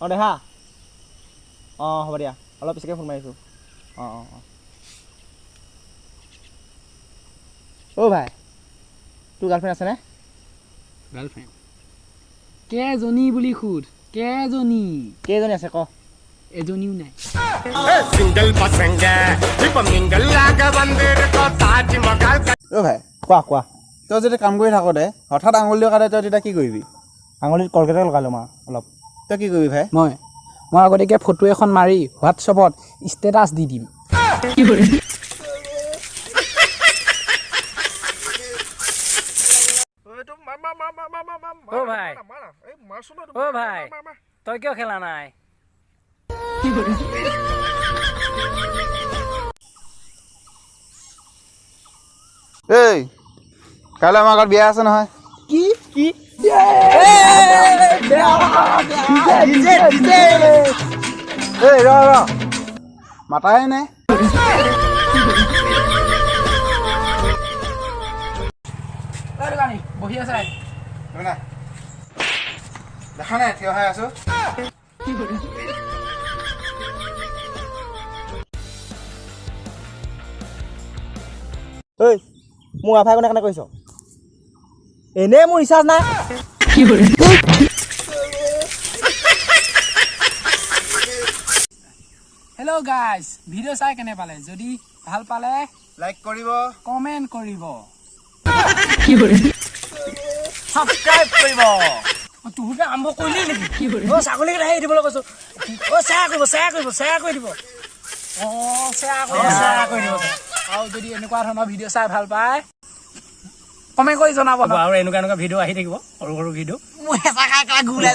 অঁ দে হা অঁ হ'ব দিয়া অলপ পিছকে ফোন মাৰিছোঁ অঁ অ' ভাই তোৰ গাৰ্লফ্ৰেণ্ড আছেনে গাৰ্লফ্ৰেণ্ড কেজনী বুলি সোধ কেজনী কেইজনী আছে ক এজনীও নাই অ' ভাই কোৱা কোৱা তই যেতিয়া কাম কৰি থাকোঁতে হঠাৎ আঙুলি কাটে তই তেতিয়া কি কৰিবি আঙুলিত কলগেটে লগাই ল'ম আৰু অলপ তই কি কৰিবি ভাই মই আগতীয়াকৈ ফটো এখন মাৰি হোৱাটছএপত ষ্টেটাছ দি দিম অ' ভাই অ' ভাই তই কিয় খেলা নাই এই কাইলৈ আমাৰ ঘৰত বিয়া আছে নহয় কি এই ৰ মাতাই নাই বহি আছে দেখা নাই থিয় হৈ আছো ঐ মোৰ ৱাইফাই কোনে কেনে কৰিছ এনেই মোৰ ৰিচাৰ্জ নাই হেল্ল' গাইজ ভিডিঅ' চাই কেনে পালে যদি ভাল পালে লাইক কৰিব কমেণ্ট কৰিব ছাবস্ক্ৰাইব কৰিব তোৰতে আৰম্ভ কৰিলি নেকি অ' ছাগলীকেইটা হেৰি দিবলৈ কৈছোঁ অ' শ্বেয়াৰ কৰি দিব অঁ শ্বেয়াৰ কৰি দিব আৰু যদি এনেকুৱা ধৰণৰ ভিডিঅ' চাই ভাল পায় কমেণ্ট কৰি জনাব আৰু এনেকুৱা ভিডিঅ' আহি থাকিব সৰু ভিডিঅ' মোৰ হেঁচা খাই গুলাই